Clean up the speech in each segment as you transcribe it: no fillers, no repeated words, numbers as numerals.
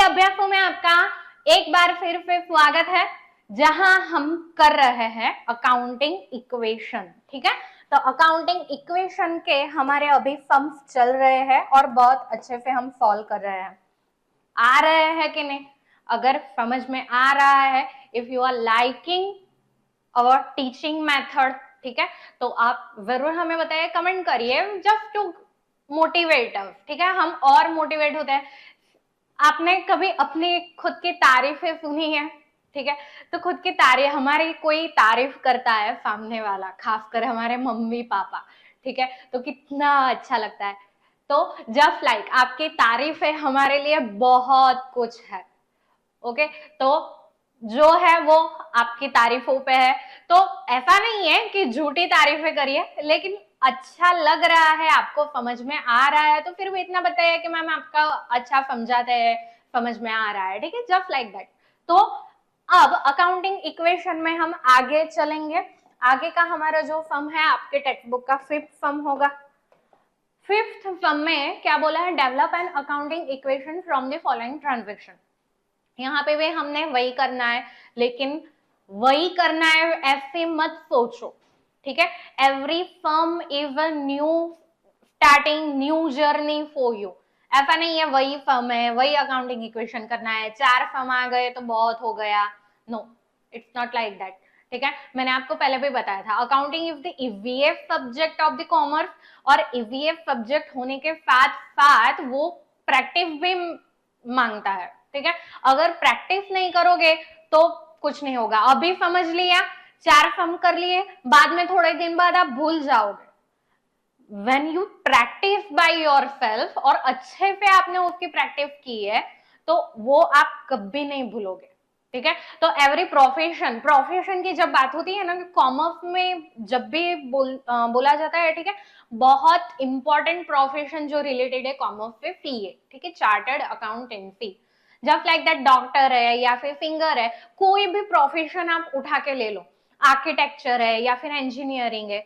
अभ्यासों में आपका एक बार फिर से स्वागत है, जहां हम कर रहे हैं अकाउंटिंग इक्वेशन। ठीक है, तो अकाउंटिंग इक्वेशन के हमारे अभी सम्स चल रहे हैं और बहुत अच्छे से हम सॉल्व कर रहे हैं। आ रहे हैं कि नहीं? अगर समझ में आ रहा है, if you are liking our teaching method, ठीक है, तो आप जरूर हमें बताइए, कमेंट करिए, जस्ट टू मोटिवेट अस। ठीक है, हम और मोटिवेट होते हैं। आपने कभी अपनी खुद की तारीफें सुनी है? ठीक है, तो खुद की तारीफ, हमारी कोई तारीफ करता है सामने वाला, खासकर हमारे मम्मी पापा, ठीक है, तो कितना अच्छा लगता है। तो जस्ट लाइक आपकी तारीफें हमारे लिए बहुत कुछ है। ओके, तो जो है वो आपकी तारीफों पे है। तो ऐसा नहीं है कि झूठी तारीफें करिए, लेकिन अच्छा लग रहा है, आपको समझ में आ रहा है, तो फिर भी इतना बताइए कि मैम आपका अच्छा समझाते हैं, समझ में आ रहा है। ठीक है, जस्ट लाइक दैट। तो अब अकाउंटिंग इक्वेशन में हम आगे चलेंगे। आगे का हमारा जो सम है आपके टेक्स्ट बुक का 5th सम होगा। 5th सम में क्या बोला है? Develop an accounting equation from the following transaction. यहाँ पे भी हमने वही करना है, लेकिन वही करना है ऐसे मत सोचो। ठीक है, every firm is a new starting, new journey for you. ऐसा नहीं है वही फर्म है, वही अकाउंटिंग इक्वेशन करना है, 4 फर्म आ गए तो बहुत हो गया। No, it's not like that. ठीक है, मैंने आपको पहले भी बताया था, accounting is the EVF subject of the commerce, और ईवीएफ सब्जेक्ट होने के साथ साथ वो प्रैक्टिस भी मांगता है। ठीक है, अगर प्रैक्टिस नहीं करोगे तो कुछ नहीं होगा। अभी समझ लिया, 4 सम कर लिए, बाद में थोड़े दिन बाद आप भूल जाओगे। When you practice by yourself, और अच्छे से आपने उसकी प्रैक्टिस की है, तो वो आप कभी नहीं भूलोगे। ठीक है, तो एवरी प्रोफेशन की जब बात होती है ना, कॉमर्स में जब भी बोला जाता है, ठीक है, बहुत इंपॉर्टेंट प्रोफेशन जो रिलेटेड है कॉमर्स से, सीए, ठीक है, chartered accountancy. Just like that, doctor है या फिर सिंगर है, कोई भी प्रोफेशन आप उठा के ले लो, आर्किटेक्चर है या फिर इंजीनियरिंग है,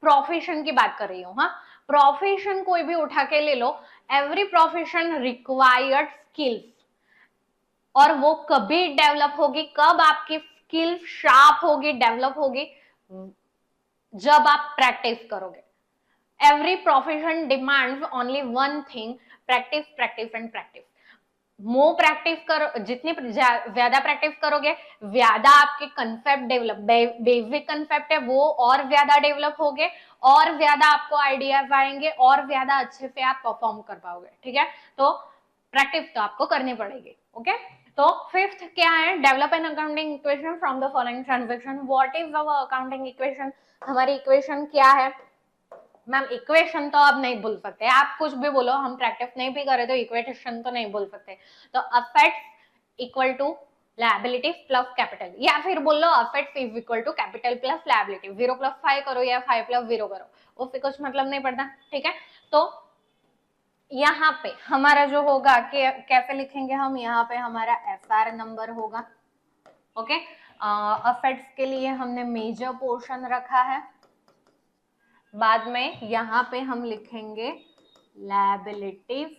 प्रोफेशन की बात कर रही हूँ। हाँ, प्रोफेशन कोई भी उठा के ले लो, एवरी प्रोफेशन रिक्वायर्ड स्किल्स, और वो कभी डेवलप होगी, कब आपकी स्किल शार्प होगी, डेवलप होगी, जब आप प्रैक्टिस करोगे। Every profession demands only one thing, practice, practice and practice. More practice करो, जितनी ज्यादा प्रैक्टिस करोगे, ज्यादा आपके कंसेप्ट डेवलप, बेसिक कंसेप्ट है वो और ज्यादा डेवलप होंगे, और ज्यादा आपको आइडियाज आएंगे, और ज्यादा अच्छे से आप परफॉर्म कर पाओगे। ठीक है, तो प्रैक्टिस तो आपको करनी पड़ेगी। ओके, तो 5th क्या है? Develop an accounting equation from the following transaction. What is our accounting equation? हमारी इक्वेशन क्या है? मैम इक्वेशन तो आप नहीं भूल सकते, आप कुछ भी बोलो, हम प्रैक्टिस नहीं भी करे तो इक्वेशन तो नहीं भूल सकते। तो assets equal to liability plus capital, या फिर बोलो assets is equal to capital plus liability. 0 + 5 करो या 5 + 0 करो, उससे कुछ मतलब नहीं पड़ता। ठीक है, तो यहाँ पे हमारा जो होगा कि कैसे लिखेंगे हम, यहाँ पे हमारा एफआर नंबर होगा। ओके, असेट्स के लिए हमने मेजर पोर्शन रखा है, बाद में यहां पे हम लिखेंगे लायबिलिटीज,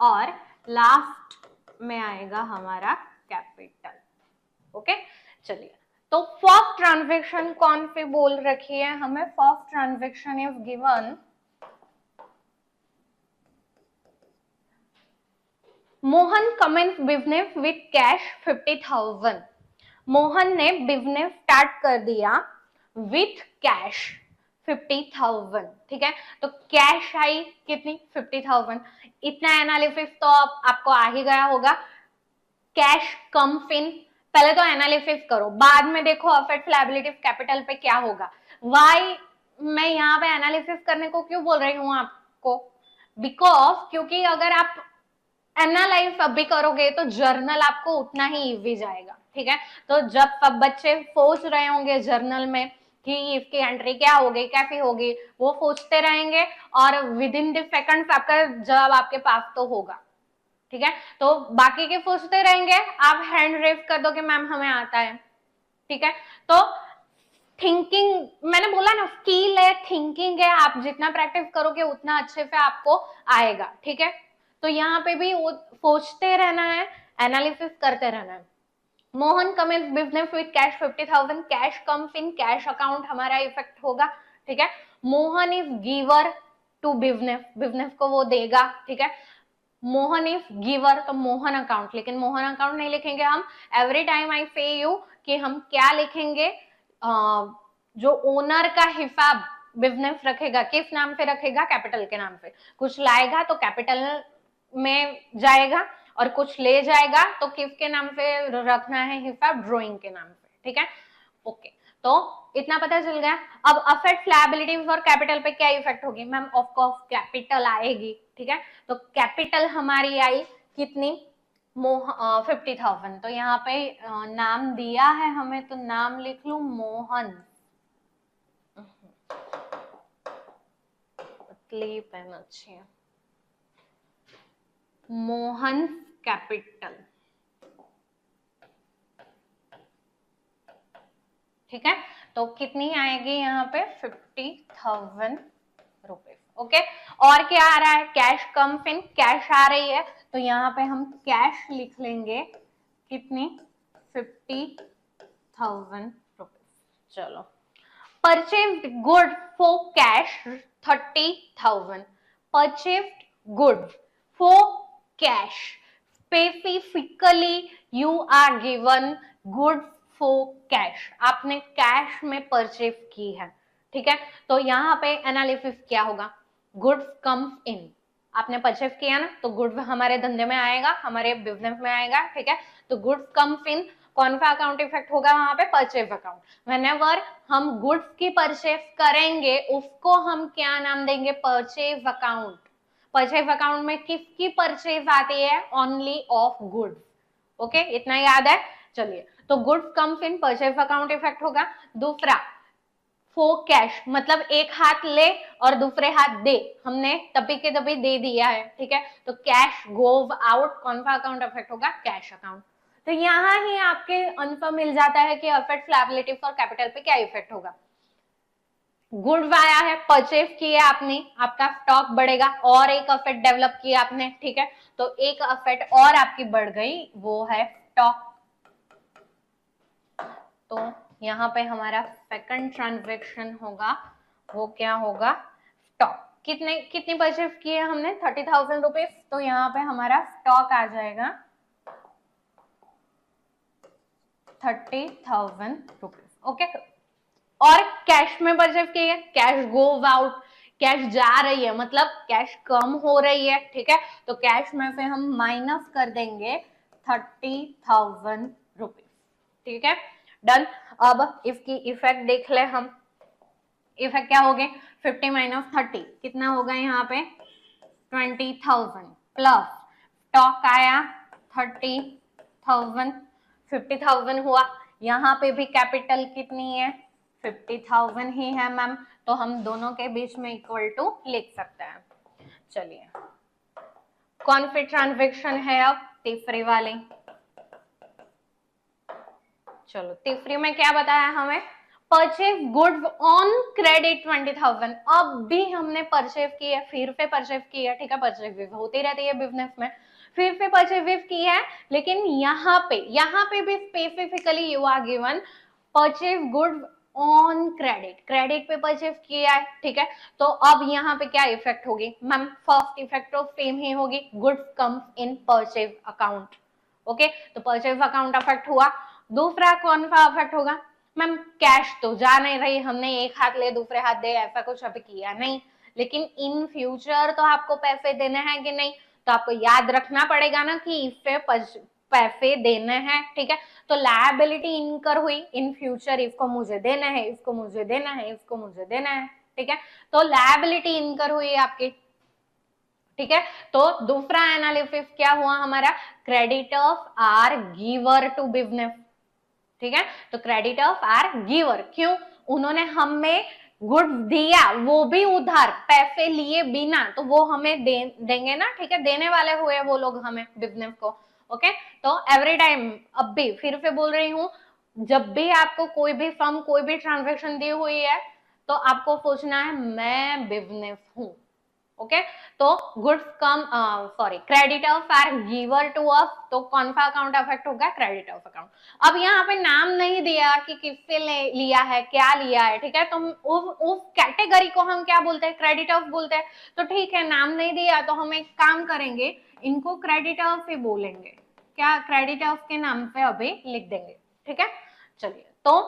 और लास्ट में आएगा हमारा कैपिटल। ओके, चलिए, तो फर्स्ट ट्रांजैक्शन कौन सी बोल रखी है हमें? First transaction is given Mohan commences business with cash 50,000। Mohan ने बिजनेस स्टार्ट कर दिया विथ कैश 50,000। ठीक है, तो कैश आई कितनी? 50,000। इतना एनालिसिस तो आपको आ ही गया होगा। कैश कम्स इन, पहले तो एनालिसिस करो, बाद में देखो असेट्स लायबिलिटीज कैपिटल पे क्या होगा। वाई मैं यहाँ पे एनालिसिस करने को क्यों बोल रही हूँ आपको? बिकॉज क्योंकि अगर आप एनालाइज अभी करोगे तो जर्नल आपको उतना ही इजी जाएगा। ठीक है, तो जब सब बच्चे सोच रहे होंगे जर्नल में कि इसकी एंट्री क्या होगी, कैसी होगी, वो सोचते रहेंगे, और विद इन द सेकंड आपका जवाब आपके पास तो होगा। ठीक है, तो बाकी के सोचते रहेंगे, आप हैंड रेज कर दो कि मैम हमें आता है। ठीक है, तो थिंकिंग, मैंने बोला ना, स्किल है, थिंकिंग है, आप जितना प्रैक्टिस करोगे उतना अच्छे से आपको आएगा। ठीक है, तो यहाँ पे भी वो सोचते रहना है, एनालिसिस करते रहना है। Mohan come in business with cash 50,000, cash comes in cash account हमारा इफेक्ट होगा, ठीक है। Mohan is giver to business, business को वो देगा, ठीक है। मोहन इज गिवर तो मोहन अकाउंट, लेकिन मोहन अकाउंट नहीं लिखेंगे हम। एवरी टाइम आई से यू कि हम क्या लिखेंगे, जो ओनर का हिसाब बिजनेस रखेगा किस नाम पे रखेगा, कैपिटल के नाम पे। कुछ लाएगा तो कैपिटल में जाएगा और कुछ ले जाएगा तो किसके नाम पे रखना है हिसाब, ड्रॉइंग के नाम पे, ठीक है। ओके, तो इतना पता चल गया। अब अफेक्ट लायबिलिटीज और कैपिटल पे क्या इफेक्ट होगी मैम, ऑफ कोर्स कैपिटल आएगी, ठीक है। तो कैपिटल हमारी आई कितनी, 50,000। तो यहाँ पे नाम दिया है हमें तो नाम लिख लू मोहन, पेन अच्छी है, मोहन कैपिटल, ठीक है। तो कितनी आएगी यहाँ पे 50,000 रुपीज, ओके। और क्या आ रहा है, कैश कम्स इन, कैश आ रही है तो यहाँ पे हम कैश लिख लेंगे कितनी 50,000 रुपीज। चलो, purchased good for cash 30,000, purchased good for cash, specifically you are given good for cash, आपने कैश में परचेज की है, ठीक है। तो यहाँ पे एनालिसिस क्या होगा, गुड्स कम्स इन, आपने परचेज किया ना तो गुड्स हमारे धंधे में आएगा, हमारे बिजनेस में आएगा, ठीक है। तो गुड्स कम्स इन, कौन सा अकाउंट इफेक्ट होगा वहां पे, परचेज अकाउंट। व्हेनेवर हम गुड्स की परचेज करेंगे उसको हम क्या नाम देंगे, परचेज अकाउंट। परचेज अकाउंट में किसकी परचेज आती है, ओनली ऑफ गुड्स, ओके, इतना याद है। चलिए, तो goods comes in, purchase account effect होगा। दूसरा, फॉर कैश, मतलब एक हाथ ले और दूसरे हाथ दे, हमने तभी के तभी दे दिया है, ठीक है। तो कैश गोव आउट, कौन सा अकाउंट इफेक्ट होगा, कैश अकाउंट। तो यहाँ ही आपके आंसर मिल जाता है कि अफेक्ट लायबिलिटी फॉर कैपिटल पे क्या इफेक्ट होगा। गुड्स आया है, परचेज किया आपने, आपका स्टॉक बढ़ेगा, और एक अफेक्ट डेवलप किया आपने, ठीक है। तो एक अफेक्ट और आपकी बढ़ गई, वो है स्टॉक। तो यहाँ पे हमारा सेकंड ट्रांजैक्शन होगा, वो क्या होगा, स्टॉक। कितनी परचेज की है हमने, 30,000 रुपीज, तो यहाँ पे हमारा स्टॉक आ जाएगा 30,000 रुपीज, ओके। और कैश में परचेज की है, कैश गोज आउट, कैश जा रही है मतलब कैश कम हो रही है, ठीक है। तो कैश में से हम माइनस कर देंगे 30,000 रुपीज, ठीक है, डन। अब इसकी इफेक्ट देख ले हम, इफेक्ट क्या हो गए, 50 माइनस 30 कितना होगा यहाँ पे 20,000, प्लस स्टॉक आया 30,000, 50,000 हुआ। यहाँ पे भी कैपिटल कितनी है, 50,000 ही है मैम, तो हम दोनों के बीच में इक्वल टू लिख सकते हैं। चलिए, कौन सी ट्रांजैक्शन है अब, तीसरी वाली। चलो, तीसरी में क्या बताया हमें, परचेज गुड्स ऑन क्रेडिट 20,000। अब भी हमने परचेज की है, फिर से परचेज की है, ठीक है, परचेज होती रहती है बिजनेस में, फिर से परचेज की है, लेकिन यहाँ पे भी specifically you are given purchase goods on credit, credit पे परचेज किया है, ठीक है। तो अब यहाँ पे क्या इफेक्ट होगी मैम, फर्स्ट इफेक्ट तो सेम ही होगी, goods comes in purchase account, okay. तो परचेज अकाउंट अफेक्ट हुआ। दूसरा कौन सा अफेक्ट होगा मैम, कैश तो जा नहीं रही, हमने एक हाथ ले दूसरे हाथ दे, ऐसा कुछ अभी किया नहीं, लेकिन इन फ्यूचर तो आपको पैसे देने हैं कि नहीं, तो आपको याद रखना पड़ेगा ना कि इससे पैसे देने हैं, ठीक है। तो लायबिलिटी इनकर हुई, इन फ्यूचर इसको मुझे देना है, इसको मुझे देना है, इसको मुझे देना है, ठीक है। तो लायबिलिटी इनकर हुई आपकी, ठीक है। तो दूसरा एनालिसिस क्या हुआ हमारा, creditors are giver to business, ठीक है। तो क्रेडिटर्स आर गिवर, क्यों, उन्होंने हमें गुड्स दिया, वो भी उधार, पैसे लिए बिना, तो वो हमें देंगे ना, ठीक है, देने वाले हुए वो लोग हमें, बिजनेस को, ओके। तो एवरी टाइम, अब भी फिर से बोल रही हूं, जब भी आपको कोई भी फर्म कोई भी ट्रांजेक्शन दी हुई है तो आपको सोचना है मैं बिजनेस हूं, ओके तो goods come creditors are giver to us, तो कौन सा अकाउंट अफेक्ट होगा? Creditors account. अब यहाँ पे नाम नहीं दिया कि किससे लिया है, क्या लिया है, ठीक है, तो उस कैटेगरी को हम क्या बोलते हैं? क्रेडिटर्स बोलते हैं। तो ठीक है, नाम नहीं दिया तो हम एक काम करेंगे, इनको क्रेडिटर्स ही बोलेंगे। क्या? क्रेडिटर्स के नाम पे अभी लिख देंगे, ठीक है। चलिए, तो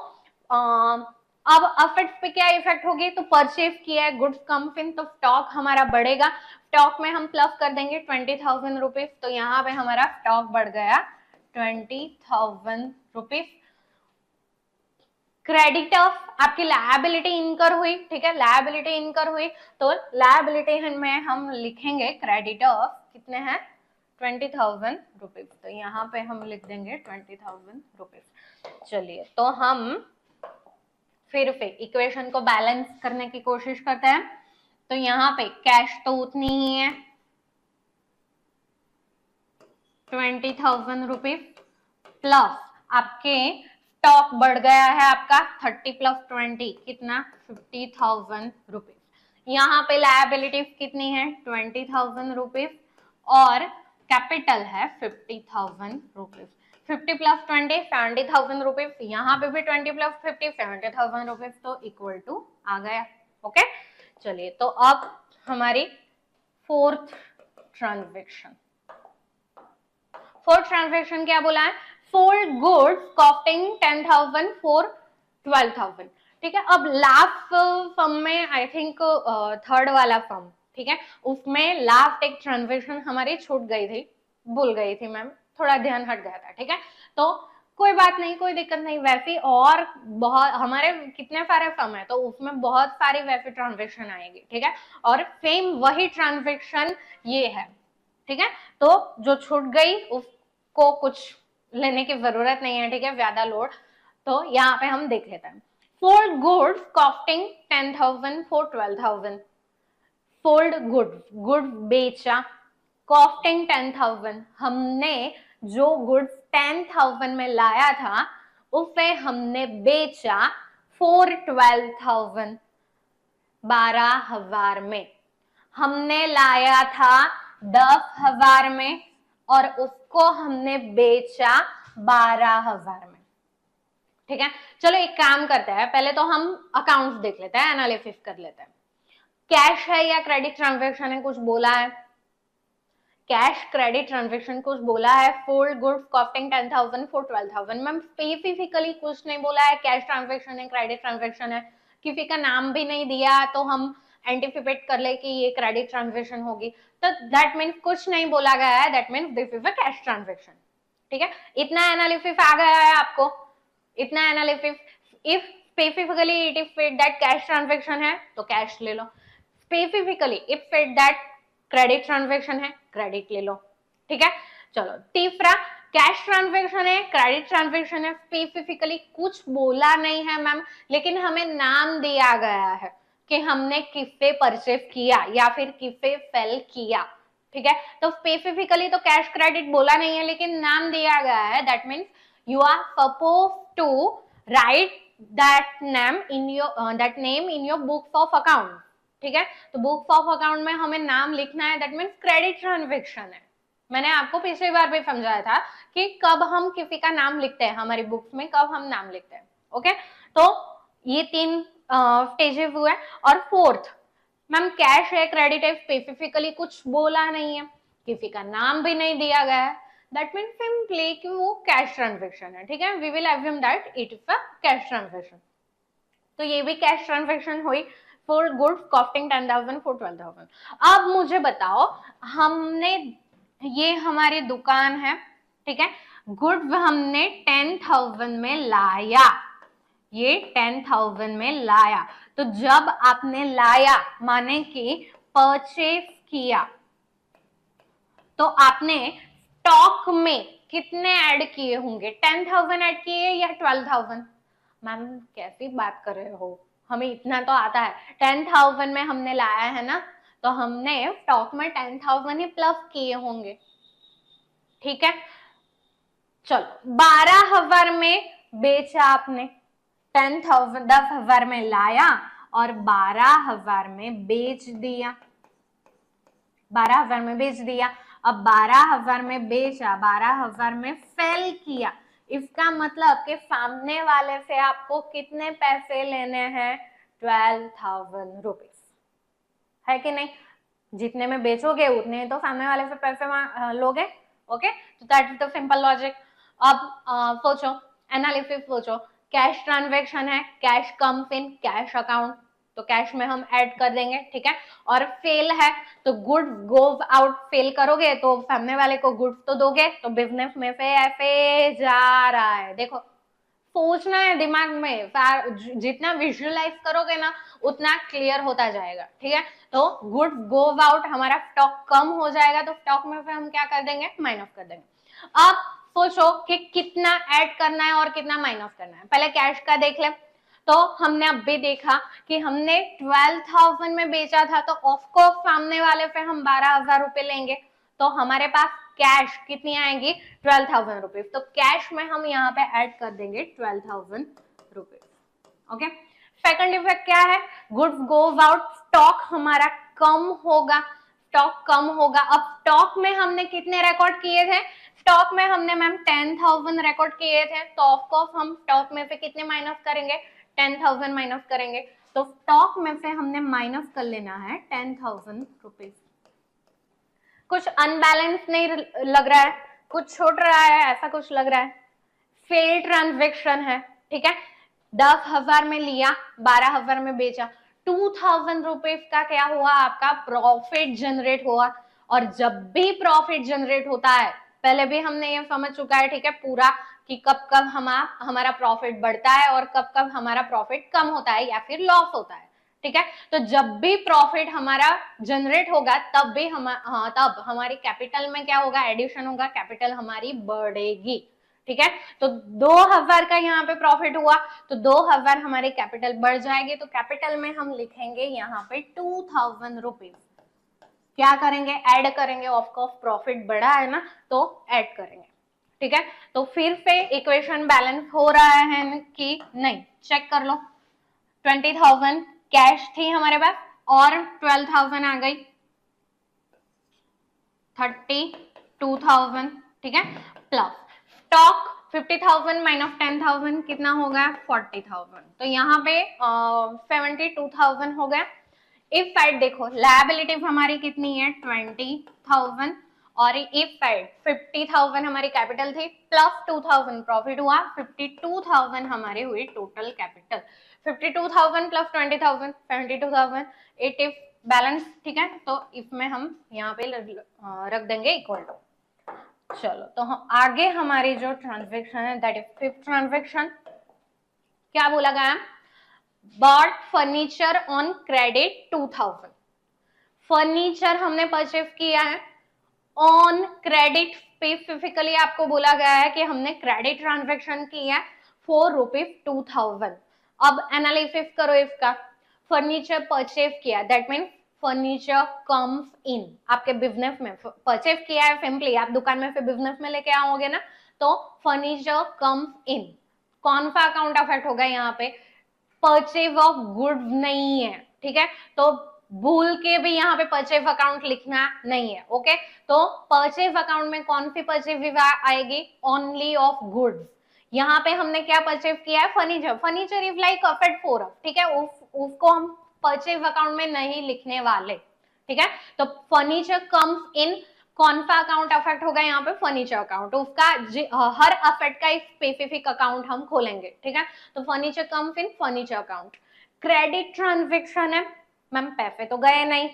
अब अफेक्ट पे क्या इफेक्ट होगी? तो परचेज किया है, गुड्स कम्स इन, तो स्टॉक हमारा बढ़ेगा। स्टॉक में हम प्लस कर देंगे 20,000 रुपीज, तो यहाँ पे हमारा स्टॉक बढ़ गया 20,000 रुपीज। क्रेडिटर्स आपकी लायबिलिटी इनकर हुई, ठीक है, लायबिलिटी इनकर हुई, तो लायबिलिटी में हम लिखेंगे क्रेडिटर्स कितने हैं? 20,000 रुपीज, तो यहाँ पे हम लिख देंगे 20,000 रुपीज। चलिए, तो हम फिर से इक्वेशन को बैलेंस करने की कोशिश करते हैं। तो यहाँ पे कैश तो उतनी ही है 20,000 रुपीज, प्लस आपके स्टॉक बढ़ गया है आपका 30 प्लस 20 कितना? 50,000 रुपीज। यहाँ पे लायबिलिटी कितनी है? 20,000 रुपीज, और कैपिटल है 50,000 रुपीज। 50 प्लस 20 70,000 रुपीज, यहाँ पे भी 20 प्लस 50 70,000 रुपीज, तो इक्वल टू आ गया। ओके, चलिए, तो अब हमारी फोर्थ ट्रांजैक्शन क्या बोला है? सोल्ड गुड्स कॉस्टिंग 10,000 फॉर 12,000, ठीक है। अब लास्ट सम में आई थिंक थर्ड वाला सम, ठीक है, उसमें लास्ट एक ट्रांजैक्शन हमारी छूट गई थी, भूल गई थी मैम, थोड़ा ध्यान हट गया था, ठीक है, तो कोई बात नहीं, कोई दिक्कत नहीं। वैसे और बहुत हमारे कितने सारे सम है, तो उसमें बहुत सारी वैसे ट्रांजैक्शन आएगी, ठीक है, और सेम वही ट्रांजैक्शन ये है, ठीक है, तो जो छूट गई उसको कुछ लेने की जरूरत नहीं है, ठीक है, ज्यादा लोड। तो यहाँ पे हम देख लेते हैं। Sold goods costing 10,000 for 12,000, sold goods बेचा, कॉस्टिंग 10,000, हमने जो गुड्स 10,000 में लाया था उसे हमने बेचा फॉर 12,000, 12,000 में। हमने लाया था 10,000 में और उसको हमने बेचा 12,000 में, ठीक है। चलो एक काम करते हैं, पहले तो हम अकाउंट्स देख लेते हैं, एनालिसिस कर लेते हैं। कैश है या क्रेडिट ट्रांजैक्शन है? कुछ बोला है? कैश क्रेडिट ट्रांजैक्शन कुछ बोला है? Sold goods costing 10,000 for 12,000, ma'am specifically कुछ नहीं बोला है कैश ट्रांजैक्शन है क्रेडिट ट्रांजैक्शन है, किसी का नाम भी नहीं दिया, तो हम एंटिसिपेट कर ले कि ये क्रेडिट ट्रांजैक्शन होगी, तो दैट मीन्स कुछ नहीं बोला गया है, that means this is a cash transaction, ठीक है। इतना एनालिसिस आ गया है आपको, इतना analysis. If specifically it is said that cash transaction है तो कैश ले लो, specifically if said that credit transaction है क्रेडिट ले लो, ठीक है। चलो, तीसरा कैश ट्रांजैक्शन है क्रेडिट ट्रांजैक्शन है, स्पेसिफिकली कुछ बोला नहीं है मैम, लेकिन हमें नाम दिया गया है कि हमने किससे परचेज किया या फिर किससे सेल किया, ठीक है। तो स्पेसिफिकली तो कैश क्रेडिट बोला नहीं है, लेकिन नाम दिया गया है, that means you are suppose to write that name in your books of account, ठीक है। तो बुक्स ऑफ अकाउंट में हमें नाम लिखना है, दैट मीन्स क्रेडिट ट्रांजैक्शन है। मैंने आपको पिछली बार भी समझाया था कि कब हम किसी का नाम लिखते हैं हमारी बुक्स में, कब हम नाम लिखते हैं, ओके। तो ये 3 स्टेजेस हुए। और फोर्थ, मैम कैश है क्रेडिट है, स्पेसिफिकली कुछ बोला नहीं है, किसी का नाम भी नहीं दिया गया है, दैट मीन्स सिंपली कि वो कैश ट्रांजैक्शन है, ठीक है। We will assume that it is a cash transaction. तो ये भी कैश ट्रांजैक्शन हुई फॉर गुड्स कॉस्टिंग 10,000 फॉर 12,000। अब मुझे बताओ, हमने ये हमारी दुकान है, ठीक है, गुड्स हमने 10,000 में लाया, ये 10,000 में लाया, तो जब आपने लाया माने कि परचेज किया, तो आपने स्टॉक में कितने ऐड किए होंगे? 10,000 ऐड किए या 12,000? मैम कैसी बात कर रहे हो, हमें इतना तो आता है, 10,000 में हमने लाया है ना, तो हमने स्टॉक में 10,000 ही प्लस किए होंगे, ठीक है। चलो, 12,000 में बेचा आपने, 10,000 10,000 में लाया और 12,000 में बेच दिया, 12,000 में बेच दिया। अब 12,000 में बेचा, 12,000 में फेल किया, इसका मतलब कि सामने वाले से आपको कितने पैसे लेने हैं? 12,000 रुपीज, है कि नहीं? जितने में बेचोगे उतने तो सामने वाले से पैसे लोगे। ओके, तो that is the simple logic. अब सोचो, एनालिसिस सोचो, कैश ट्रांजैक्शन है, cash comes in cash account, तो कैश में हम ऐड कर देंगे, ठीक है। और फेल है तो गुड गोज आउट, फेल करोगे तो सामने वाले को गुड्स तो दोगे, तो बिजनेस में से ऐसे जा रहा है। देखो, सोचना है दिमाग में, जितना विजुअलाइज करोगे ना उतना क्लियर होता जाएगा, ठीक है। तो गुड गोज आउट, हमारा स्टॉक कम हो जाएगा, तो स्टॉक में से हम क्या कर देंगे? माइनस कर देंगे। अब सोचो कि कितना ऐड करना है और कितना माइनस करना है। पहले कैश का देख ले, तो हमने अभी देखा कि हमने 12,000 में बेचा था, तो ऑफकोर्स सामने वाले से हम 12,000 रुपए लेंगे, तो हमारे पास कैश कितनी आएंगी? 12,000 रुपीज। तो कैश में हम यहाँ पे ऐड कर देंगे 12,000 रुपीज। ओके, सेकंड इफेक्ट क्या है? गुड्स गोज आउट, स्टॉक हमारा कम होगा, स्टॉक कम होगा। अब स्टॉक में हमने कितने रिकॉर्ड किए थे? स्टॉक में हमने मैम 10,000 रिकॉर्ड किए थे, तो ऑफकोर्स हम स्टॉक में से कितने माइनस करेंगे? 10,000 माइनस करेंगे। तो स्टॉक में से हमने माइनस कर लेना है 10,000 रुपीज। कुछ अनबैलेंस नहीं लग रहा है? कुछ छूट रहा है ऐसा कुछ लग रहा है? फेल ट्रांजैक्शन है, ठीक है। 10,000 में लिया, 12,000 में बेचा, 2,000 रुपीज का क्या हुआ? आपका प्रॉफिट जनरेट हुआ। और जब भी प्रॉफिट जनरेट होता है, पहले भी हमने ये समझ चुका है, ठीक है, पूरा, कि कब कब हमारा प्रॉफिट बढ़ता है और कब कब हमारा प्रॉफिट कम होता है या फिर लॉस होता है, ठीक है। तो जब भी प्रॉफिट हमारा जनरेट होगा तब भी तब हमारी कैपिटल में क्या होगा? एडिशन होगा, कैपिटल हमारी बढ़ेगी, ठीक है। तो 2,000 का यहाँ पे प्रॉफिट हुआ, तो 2,000 हमारी कैपिटल बढ़ जाएगी, तो कैपिटल में हम लिखेंगे यहाँ पे 2,000 रुपीज। क्या करेंगे? ऐड करेंगे, ऑफकोर्स प्रॉफिट बढ़ा है ना, तो ऐड करेंगे, ठीक है। तो फिर से इक्वेशन बैलेंस हो रहा है कि नहीं, चेक कर लो। 20,000 कैश थी हमारे पास और 12,000 आ गई, 32,000, ठीक है, प्लस स्टॉक 50,000 माइनस 10,000 कितना हो गया? 40,000। तो यहाँ पे 72,000 हो गया। इफ साइड देखो, लायबिलिटीज हमारी कितनी है? 20,000, और इफ साइड 50,000 हमारी कैपिटल थी, प्लस 2,000 प्रॉफिट हुआ, 52,000 हमारी हुई total capital. 52,000 plus 20,000, 72,000। It if balance, ठीक है, तो इसमें हम यहाँ पे रख देंगे इक्वल टू। चलो, तो हम आगे हमारी जो ट्रांजैक्शन है दैट इज फिफ्थ ट्रांजैक्शन। क्या बोला गया? Bought furniture on credit 2,000। Furniture हमने परचेज किया है ऑन क्रेडिट, स्पेसिफिकली आपको बोला गया है कि हमने क्रेडिट ट्रांजैक्शन किया है ₹4,2,000। अब एनालिसिस करो इसका। फर्नीचर परचेज किया, that means furniture comes in आपके बिजनेस में। परचेज किया है सिंपली, आप दुकान में से बिजनेस में लेके आओगे ना, तो फर्नीचर कम्स इन, कौन सा अकाउंट अफेक्ट होगा यहाँ पे? परचेज ऑफ गुड्स नहीं है, ठीक है। तो भूल के भी यहाँ पे परचेज अकाउंट लिखना नहीं है, ओके। तो परचेज अकाउंट में कौन सी परचेज आएगी? Only of goods. यहाँ पे हमने क्या परचेज किया है? Furniture. Furniture is like affect four, ठीक है, उसको हम परचेज अकाउंट में नहीं लिखने वाले, ठीक है। तो फर्नीचर कम्स इन, कौन सा अकाउंट अफेक्ट होगा यहाँ पे? Furniture account. उसका हर अफेक्ट का एक स्पेसिफिक अकाउंट हम खोलेंगे, ठीक है। तो furniture comes in furniture account. Credit transaction है मैम, पैसे तो गए नहीं,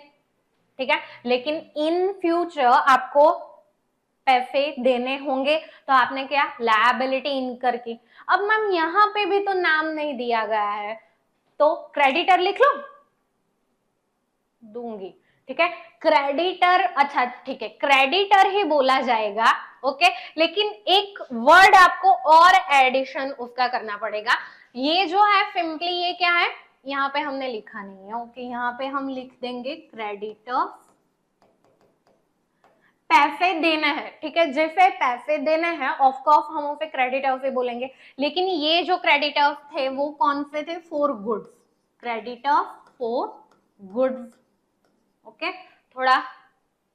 ठीक है, लेकिन इन फ्यूचर आपको पैसे देने होंगे, तो आपने क्या? लायबिलिटी इनकर की। अब मैम यहाँ पे भी तो नाम नहीं दिया गया है, तो क्रेडिटर लिख लो, दूंगी, ठीक है। क्रेडिटर, अच्छा ठीक है, क्रेडिटर ही बोला जाएगा, ओके। लेकिन एक वर्ड आपको और एडिशन उसका करना पड़ेगा। ये जो है सिंपली ये क्या है? यहाँ पे हमने लिखा नहीं है, ओके। यहाँ पे हम लिख देंगे क्रेडिटर, पैसे देना है, ठीक है। जैसे पैसे देने हैं ऑफकोर्स हम उसे क्रेडिटर से बोलेंगे, लेकिन ये जो क्रेडिटर्स थे वो कौन से थे? For goods, creditor for goods, okay. थोड़ा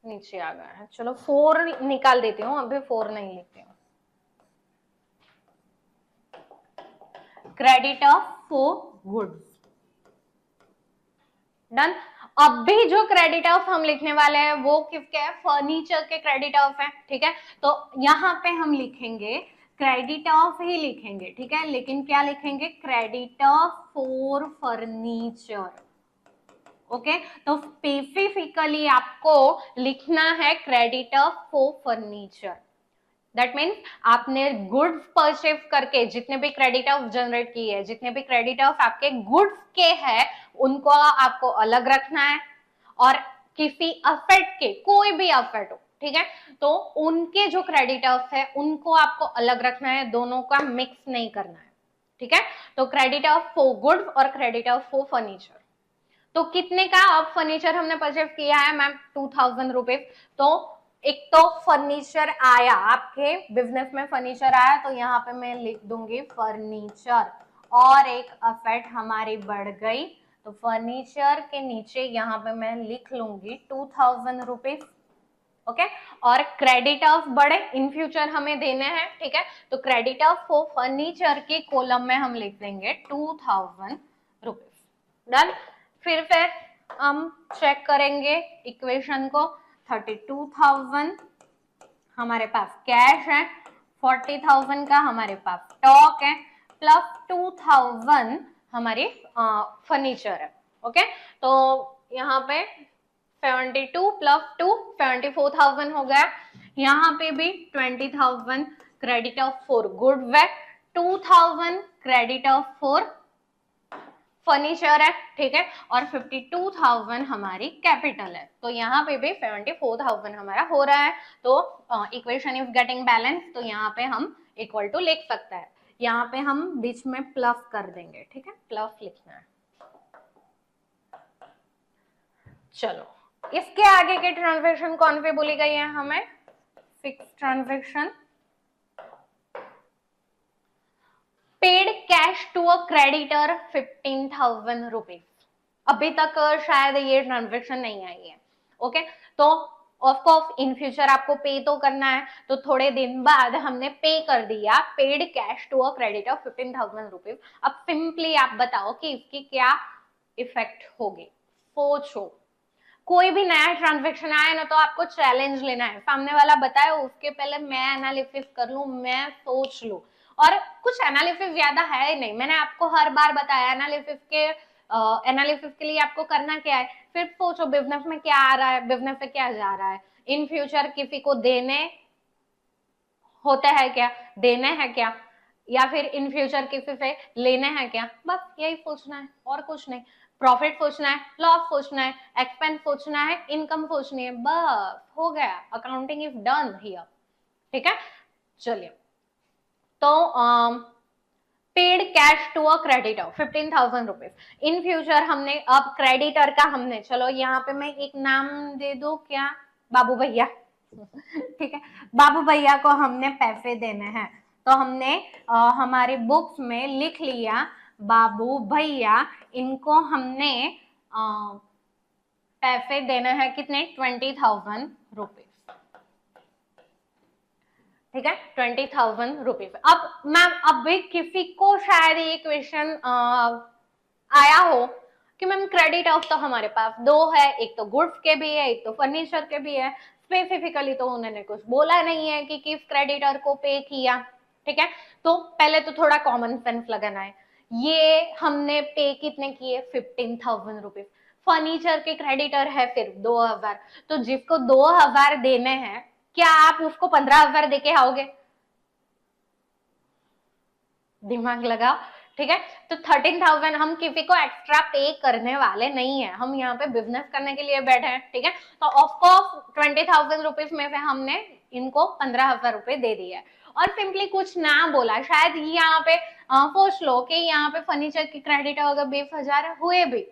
नीचे आ गया है, चलो 4 निकाल देती हूँ, अभी 4 नहीं लिखती हूँ। Credit of for goods, done. अब भी जो क्रेडिट ऑफ हम लिखने वाले हैं वो किसके है, फर्नीचर के क्रेडिट ऑफ है, ठीक है। तो यहाँ पे हम लिखेंगे क्रेडिट ऑफ ही लिखेंगे, ठीक है, लेकिन क्या लिखेंगे, credit of for furniture. Okay, तो स्पेसिफिकली आपको लिखना है credit of for furniture. That means आपने गुड्स परचेज करके जितने भी क्रेडिट ऑफ जनरेट किए हैं, जितने भी क्रेडिट ऑफ आपके गुड्स के हैं, उनको आपको अलग रखना है। और किसी असेट के, कोई भी असेट हो, ठीक है, तो उनके जो क्रेडिट ऑफ है उनको आपको अलग रखना है, दोनों का मिक्स नहीं करना है, ठीक है। तो क्रेडिट ऑफ फॉर गुड्स और क्रेडिट ऑफ फॉर फर्नीचर। तो कितने का अब फर्नीचर हमने परचेज किया है मैम, 2000 रुपीज। तो एक तो फर्नीचर आया आपके बिजनेस में, फर्नीचर आया, तो यहाँ पे मैं लिख दूंगी फर्नीचर, और एक असेट हमारी बढ़ गई, तो फर्नीचर के नीचे यहाँ पे मैं लिख लूंगी 2000 रुपीज। ओके, और क्रेडिट ऑफ बढ़े, इन फ्यूचर हमें देने हैं, ठीक है, तो क्रेडिट ऑफ फॉर फर्नीचर के कॉलम में हम लिख देंगे 2000 रुपीज, डन। फिर हम चेक करेंगे इक्वेशन को, 32,000 हमारे पास कैश है, 40,000 का हमारे पास स्टॉक है, प्लस 2,000 हमारी फर्नीचर है। ओके, तो यहाँ पे 72 प्लस 2 74,000 हो गया। यहाँ पे भी 20,000 क्रेडिट ऑफ फॉर गुड्स है, 2,000 क्रेडिट ऑफ फॉर फर्नीचर है, ठीक है, और 52,000 हमारी कैपिटल है। तो यहाँ पे भी 74,000 हमारा हो रहा है। तो इक्वेशन इज गेटिंग बैलेंस, तो यहाँ पे हम इक्वल टू लिख सकते हैं। यहाँ पे हम बीच में प्लस कर देंगे, ठीक है, प्लस लिखना है। चलो, इसके आगे के ट्रांजेक्शन कौन पे बोली गई है हमें, fix transaction, paid cash to a creditor 15,000 rupees. अभी तक शायद ये ट्रांजेक्शन नहीं आई है। ओके, तो ऑफ कोर्स इन फ्यूचर आपको पे तो करना है, तो थोड़े दिन बाद हमने पे कर दिया, paid cash to a creditor 15,000 rupees. अब सिंपली आप बताओ कि इसकी क्या इफेक्ट होगी, सोचो। कोई भी नया ट्रांजेक्शन आए ना, तो आपको चैलेंज लेना है, सामने वाला बताए उसके पहले मैं एनालिसिस कर लूं, मैं सोच लूं। और कुछ एनालिसिस ज्यादा है ही नहीं, मैंने आपको हर बार बताया एनालिसिस के लिए आपको करना क्या है, फिर सोचो बिजनेस में क्या आ रहा है, बिजनेस में क्या जा रहा है, इन फ्यूचर किसी को देने होता है क्या, देने हैं क्या, या फिर इन फ्यूचर किसी से लेने हैं क्या, बस यही सोचना है और कुछ नहीं। प्रॉफिट सोचना है, लॉस सोचना है, एक्सपेंस सोचना है, इनकम सोचनी है, बस हो गया, अकाउंटिंग इज डन हियर, ठीक है। चलिए, तो paid cash to a creditor 15,000 rupees. In future हमने अब क्रेडिटर का हमने, चलो यहाँ पे मैं एक नाम दे दू, क्या, बाबू भैया, ठीक है, बाबू भैया को हमने पैसे देने हैं, तो हमने हमारी बुक्स में लिख लिया बाबू भैया, इनको हमने पैसे देने हैं, कितने, 20,000 रुपीज, ठीक है, 20,000 रुपीज। अब मैम अभी किसी को शायद ये क्वेश्चन आया हो कि मैम क्रेडिट ऑफ तो हमारे पास दो है, एक तो गुड्स के भी है, एक तो फर्नीचर के भी है, स्पेसिफिकली तो उन्होंने कुछ बोला नहीं है कि किस क्रेडिटर को पे किया, ठीक है। तो पहले तो थोड़ा कॉमन सेंस लगाना है, ये हमने पे कितने किए, 15,000 रुपीज, फर्नीचर के क्रेडिटर है फिर 2,000, तो जिसको 2,000 देने हैं, क्या आप उसको 15,000 देके आओगे, दिमाग लगाओ, ठीक है। तो 13,000 हम किसी को एक्स्ट्रा पे करने वाले नहीं है, हम यहाँ पे बिजनेस करने के लिए बैठे हैं, ठीक है। तो ऑफकोर्स 20,000 रुपीज में से हमने इनको 15,000 रुपए दे दिए है, और सिंपली कुछ ना बोला, शायद यहाँ पे सोच लो कि यहाँ पे फर्नीचर की क्रेडिट अगर 20,000 हुए भी,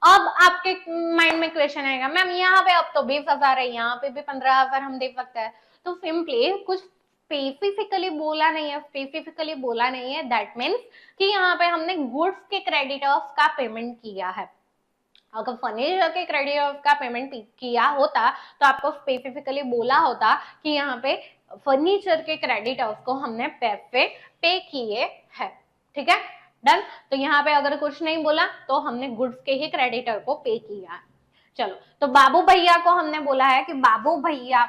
अब आपके माइंड में क्वेश्चन आएगा मैम यहाँ पे अब तो 20,000 है, यहाँ पे भी 15,000 हम दे सकते हैं, तो सिंपली कुछ स्पेसिफिकली बोला नहीं है, दैट मीन्स कि यहाँ पे हमने गुड्स के क्रेडिटर्स का पेमेंट किया है, अगर फर्नीचर के क्रेडिट ऑफ का पेमेंट किया होता तो आपको स्पेसिफिकली बोला होता कि यहाँ पे फर्नीचर के क्रेडिट ऑफ को हमने पैसे पे किए हैं, ठीक है डन। तो यहाँ पे अगर कुछ नहीं बोला तो हमने गुड्स के ही क्रेडिटर को पे किया है। चलो तो बाबू भैया को हमने बोला है कि बाबू भैया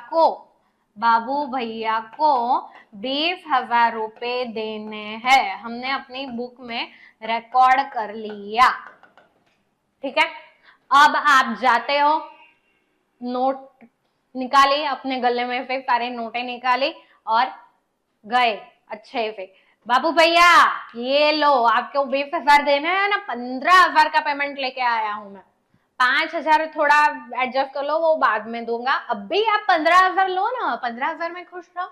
को 20,000 रुपए देने हैं, हमने अपनी बुक में रिकॉर्ड कर लिया, ठीक है। अब आप जाते हो, नोट निकाली, अपने गले में से सारे नोटे निकाली और गए अच्छे से, बाबू भैया ये लो आपको 20,000 देने हैं ना, 15,000 का पेमेंट लेके आया हूं मैं, 5,000 थोड़ा एडजस्ट कर लो वो बाद में दूंगा, अब भी आप 15,000 लो ना, 15,000 में खुश रहो।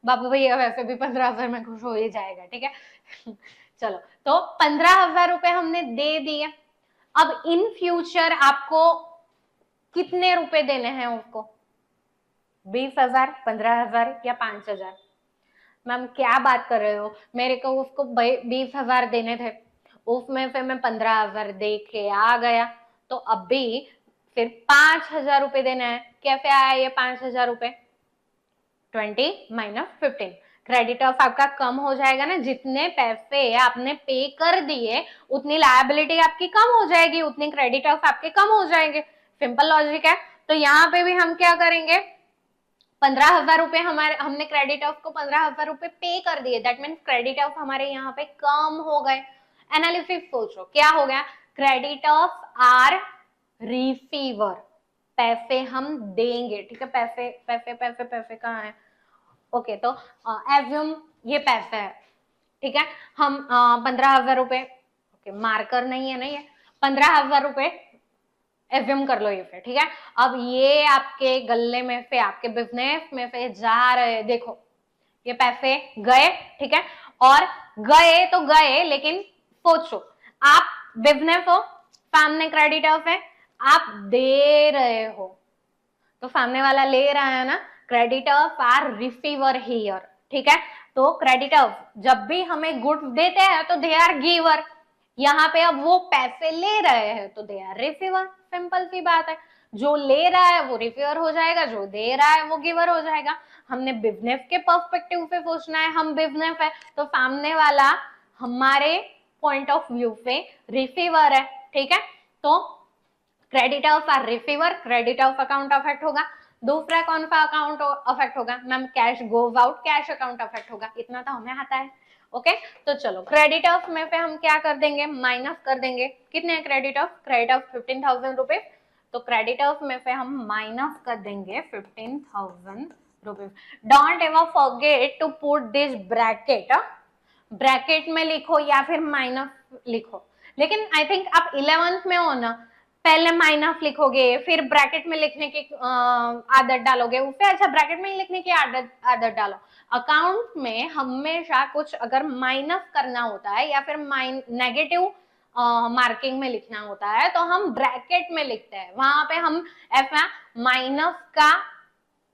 बाबू भैया वैसे भी 15,000 में खुश हो ही जाएगा, ठीक है। चलो तो 15,000 रुपए हमने दे दिए। अब इन फ्यूचर आपको कितने रुपए देने हैं उसको, 20,000, 15,000 या 5,000? मैम क्या बात कर रहे हो, मेरे को उसको 20,000 देने थे, उसमें से मैं 15,000 दे के आ गया, तो अब भी फिर 5,000 रुपए देना है। कैसे आया ये 5,000 रुपए, 20 माइनस 15, क्रेडिट ऑफ आपका कम हो जाएगा ना, जितने पैसे आपने पे कर दिए उतनी लायबिलिटी आपकी कम हो जाएगी, उतनी क्रेडिट ऑफ आपके कम हो जाएंगे, सिंपल लॉजिक है। तो यहाँ पे भी हम क्या करेंगे, 15,000 रुपए हमारे, हमने क्रेडिट ऑफ को 15,000 रुपए पे कर दिए, दैट मीन्स क्रेडिट ऑफ हमारे यहाँ पे कम हो गए। एनालिसिस सोचो क्या हो गया, क्रेडिट ऑफ आर रिसीवर, पैसे हम देंगे, ठीक है, पैसे पैसे पैसे पैसे कहाँ है, ओके तो एज्यूम ये पैसे है, ठीक है, हम 15,000 रुपए, ओके मार्कर नहीं है ना ये, 15,000 रुपए एज्यूम कर लो ये फिर, ठीक है। अब ये आपके गले में से, आपके बिजनेस में से जा रहे, देखो ये पैसे गए, ठीक है, और गए तो गए, लेकिन सोचो आप बिजनेस हो, सामने क्रेडिट ऑफ है, आप दे रहे हो, तो सामने वाला ले रहा है ना, credit of are receiver here, ठीक है। तो क्रेडिट ऑफ जब भी हमें गुड्स देते हैं तो दे आर गिवर, यहाँ पे अब वो पैसे ले रहे हैं तो दे आर रिसीवर, सिंपल सी बात है, जो ले रहा है वो रिसीवर हो जाएगा, जो दे रहा है वो गिवर हो जाएगा। हमने बिजनेस के पर्सपेक्टिव से सोचना है, हम बिजनेस है तो सामने वाला हमारे पॉइंट ऑफ व्यू से रिसीवर है, ठीक है। तो credit of are receiver, credit of account affect होगा। दूसरा कौन सा अकाउंट अफेक्ट होगा ma'am, cash goes out, cash account affect होगा, इतना तो हमें आता है, ओके। तो चलो क्रेडिट ऑफ में पे हम क्या कर देंगे, माइनस कर देंगे, कितने क्रेडिट ऑफ 15,000 रुपीज, तो क्रेडिट ऑफ में पे हम माइनस कर देंगे 15,000 rupees. Don't ever forget to put this bracket, bracket में लिखो या फिर माइनस लिखो, लेकिन आई थिंक आप 11th में हो ना, पहले माइनस लिखोगे फिर ब्रैकेट में लिखने की आदत डालोगे, उससे अच्छा ब्रैकेट में ही लिखने की आदत डालो। अकाउंट में हमेशा कुछ अगर माइनस करना होता है या फिर नेगेटिव मार्किंग में लिखना होता है तो हम ब्रैकेट में लिखते हैं, वहां पे हम ऐसा माइनस का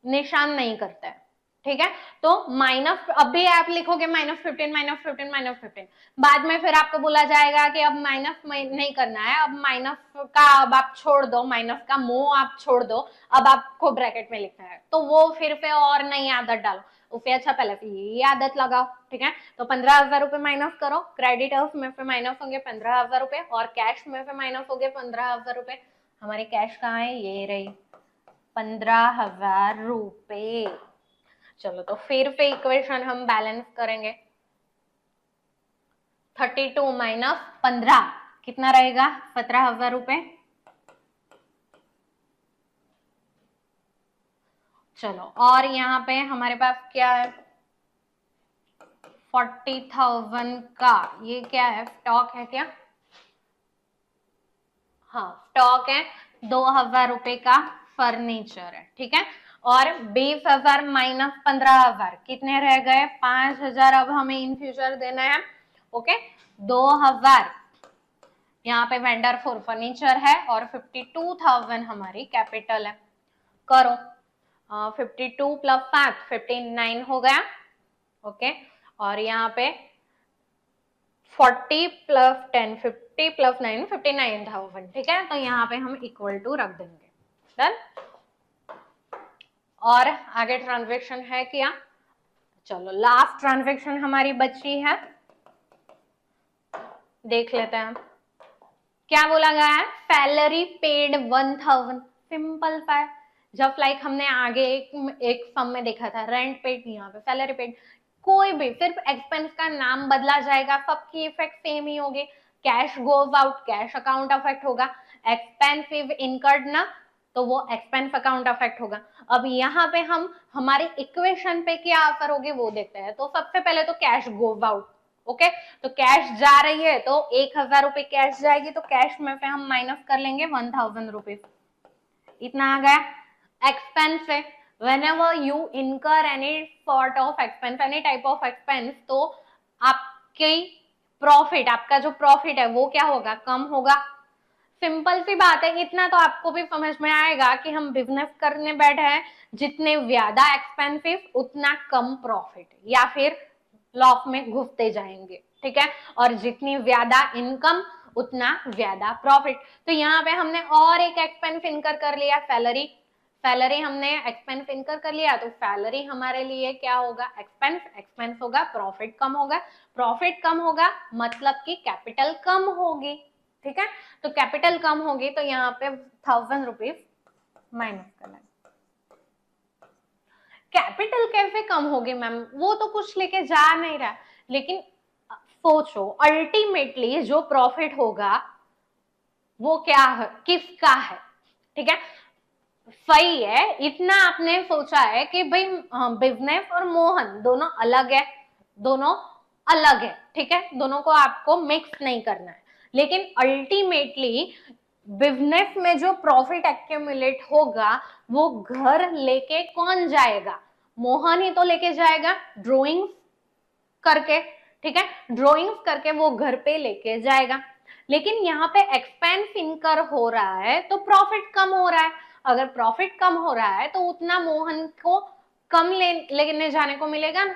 निशान नहीं करते हैं, ठीक है। तो माइनस, अभी आप लिखोगे -15 -15 -15, बाद में फिर आपको बोला जाएगा कि अब माइनस नहीं करना है, अब माइनस का अब आप छोड़ दो, माइनस का मोह आप छोड़ दो, अब आपको ब्रैकेट में लिखना है, तो वो फिर पे और नई आदत डालो, उससे अच्छा पहले से ये आदत लगाओ, ठीक है। तो 15,000 रुपए माइनस करो, क्रेडिट ऑफ में से माइनस होंगे 15,000 रुपए और कैश में से माइनस होंगे 15,000 रुपए। हमारी कैश कहाँ है, ये रही 15,000 रुपए। चलो तो फिर से इक्वेशन हम बैलेंस करेंगे, 32 माइनस 15 कितना रहेगा, 17,000 रुपए। चलो और यहाँ पे हमारे पास क्या है, 40,000 का ये क्या है, स्टॉक है क्या, हाँ स्टॉक है, 2,000 रुपए का फर्नीचर है, ठीक है। और 20,000 माइनस 15,000 कितने रह गए, 5,000 अब हमें इन फ्यूचर देना है, ओके। 2,000 यहाँ पे वेंडर फॉर फर्नीचर है और 52,000 हमारी कैपिटल है। करो 52 प्लस 5 59 हो गया, ओके। और यहाँ पे 40 प्लस 10 50 प्लस 9 59,000, ठीक है। तो यहाँ पे हम इक्वल टू रख देंगे। डन। और आगे ट्रांजैक्शन है क्या? चलो लास्ट ट्रांजैक्शन हमारी बची है, देख लेते हैं। क्या बोला गया है? Salary paid 1000। सिंपल सा है। जब लाइक हमने आगे एक सम में देखा था, रेंट पेड, यहाँ पे सैलरी पेड। कोई भी सिर्फ एक्सपेंस का नाम बदला जाएगा, सबकी इफेक्ट सेम ही होगी। Cash goes out, cash account affect होगा। एक्सपेंसिव इनकर्ड ना, तो वो एक्सपेंस अकाउंट अफेक्ट होगा। अब यहाँ पे हम हमारी इक्वेशन पे क्या असर होगी वो देखते हैं। तो सबसे पहले तो कैश गोज आउट, ओके। तो कैश जा रही है तो 1000 रुपए कैश जाएगी, तो कैश में पे हम माइनस कर लेंगे 1000 रुपीज, इतना आ गया। एक्सपेंस है, whenever you incur any sort of expense, any type of expense, तो आपकी प्रॉफिट, आपका जो प्रॉफिट है वो क्या होगा? कम होगा। सिंपल सी बात है, इतना तो आपको भी समझ में आएगा कि हम बिजनेस करने बैठे हैं, जितने ज्यादा एक्सपेंसिव उतना कम प्रॉफिट, या फिर लॉस में घुसते जाएंगे, ठीक है। और जितनी ज्यादा इनकम उतना ज्यादा प्रॉफिट। तो यहाँ पे हमने और एक एक्सपेंस इनकर कर लिया, सैलरी। सैलरी हमने एक्सपेंस इनकर कर लिया, तो सैलरी हमारे लिए क्या होगा? एक्सपेंस। एक्सपेंस होगा, प्रॉफिट कम होगा। प्रॉफिट कम होगा मतलब कि कैपिटल कम होगी, ठीक है। तो कैपिटल कम होगी तो यहाँ पे 1000 रुपीज माइनस करना है। कैपिटल कैसे कम होगी मैम? वो तो कुछ लेके जा नहीं रहा, लेकिन सोचो अल्टीमेटली जो प्रॉफिट होगा वो क्या है, किसका है, ठीक है। सही है, इतना आपने सोचा है कि भाई बिजनेस और मोहन दोनों अलग है, दोनों अलग है, ठीक है। दोनों को आपको मिक्स नहीं करना है, लेकिन अल्टीमेटली बिजनेस में जो प्रॉफिट एक्यूमुलेट होगा वो घर लेके कौन जाएगा? मोहन ही तो लेके जाएगा, ड्रॉइंग करके, ठीक है। ड्रॉइंग्स करके वो घर पे लेके जाएगा। लेकिन यहाँ पे एक्सपेंस इनकर हो रहा है तो प्रॉफिट कम हो रहा है। अगर प्रॉफिट कम हो रहा है तो उतना मोहन को कम लेने जाने को मिलेगा ना,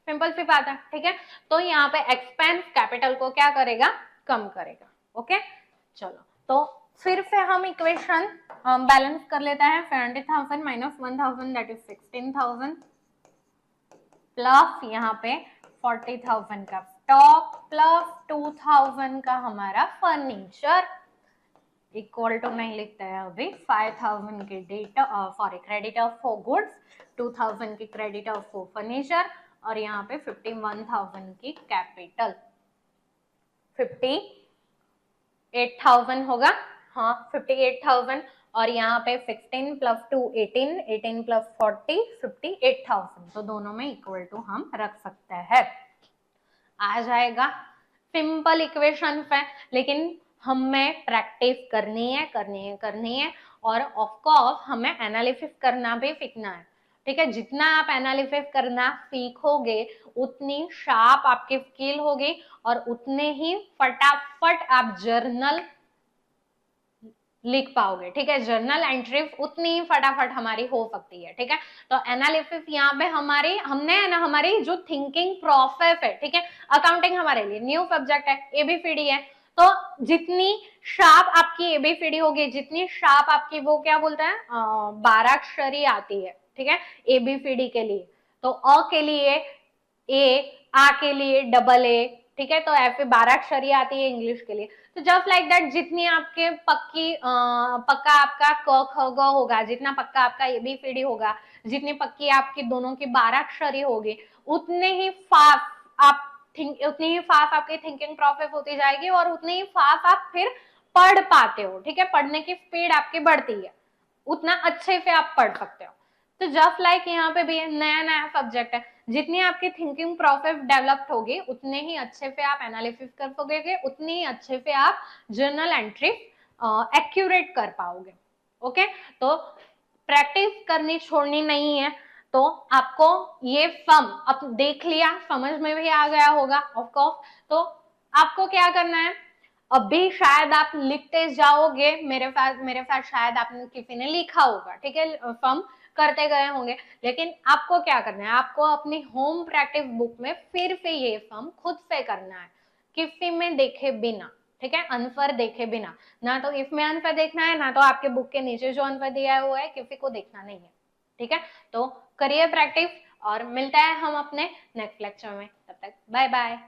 सिंपल सी बात है, ठीक है। तो यहाँ पे एक्सपेंस कैपिटल को क्या करेगा? कम करेगा, ओके। चलो तो फिर से हम इक्वेशन बैलेंस कर लेते हैं। 70,000 माइनस 1000 दैट इज 16,000 प्लस यहाँ पे 40,000 का स्टॉक प्लस 2,000 का हमारा फर्नीचर इक्वल टू नहीं लिखते हैं अभी 5,000 के क्रेडिटर फॉर गुड्स, 2,000 की क्रेडिटर फॉर फर्नीचर, और यहाँ पे 51,000 की कैपिटल। 58,000 होगा, हाँ 58,000, और यहाँ पे 16 प्लस 2 18, 18 प्लस 40 58,000, तो दोनों में इक्वल टू हम रख सकते हैं, आ जाएगा। सिंपल इक्वेशन है, लेकिन हमें प्रैक्टिस करनी है, और ऑफ कोर्स हमें एनालिसिस करना भी सीखना है, ठीक है। जितना आप एनालिसिस करना सीखोगे उतनी शार्प आपकी स्किल होगी, और उतने ही फटाफट आप जर्नल लिख पाओगे, ठीक है। जर्नल एंट्री उतनी ही फटाफट हमारी हो सकती है, ठीक है। तो एनालिसिस यहाँ पे हमारी जो थिंकिंग प्रोसेस है, ठीक है। अकाउंटिंग हमारे लिए न्यू सब्जेक्ट है, एबीसीडी है, तो जितनी शार्प आपकी एबीसीडी होगी, जितनी शार्प आपकी वो क्या बोलता है 12 अक्षरी आती है, ठीक है, एबीसीडी के लिए। तो अ के लिए ए, आ के लिए डबल ए, ठीक है। तो ऐसे 12 अक्षरी आती है इंग्लिश के लिए। तो जस्ट लाइक दैट जितनी आपके पक्का आपका क ख ग होगा, जितना पक्का आपका एबीसीडी होगा, जितनी पक्की आपकी दोनों की 12 अक्षरी होगी, उतनी ही फास्ट आपकी थिंकिंग प्रोसेस होती जाएगी, और उतनी ही फास्ट आप फिर पढ़ पाते हो, ठीक है। पढ़ने की स्पीड आपकी बढ़ती है, उतना अच्छे से आप पढ़ सकते हो। तो जस्ट लाइक यहाँ पे भी नया नया सब्जेक्ट है, जितनी आपकी थिंकिंग प्रोसेस डेवलप्ड होगी उतने ही अच्छे से आप एनालिसिस कर पाओगे, उतनी ही अच्छे से आप जर्नल एंट्री एक्यूरेट कर पाओगे, ओके। तो प्रैक्टिस करनी छोड़नी नहीं है। तो आपको ये सम अब देख लिया, समझ में भी आ गया होगा ऑफ कोर्स। तो आपको क्या करना है, अभी शायद आप लिखते जाओगे, मेरे साथ शायद आपने किसी ने लिखा होगा, ठीक है, सम करते गए होंगे, लेकिन आपको क्या करना है, आपको अपनी होम प्रैक्टिस बुक में फिर से ये सम खुद से करना है, किसी में देखे बिना, ठीक है, अनफर देखे बिना। ना तो इफ में अनफर देखना है, ना तो आपके बुक के नीचे जो अनफर दिया हुआ है किसी को देखना नहीं है। ठीक है, तो करिए प्रैक्टिस और मिलता है हम अपने नेक्स्ट लेक्चर में। तब तक बाय बाय।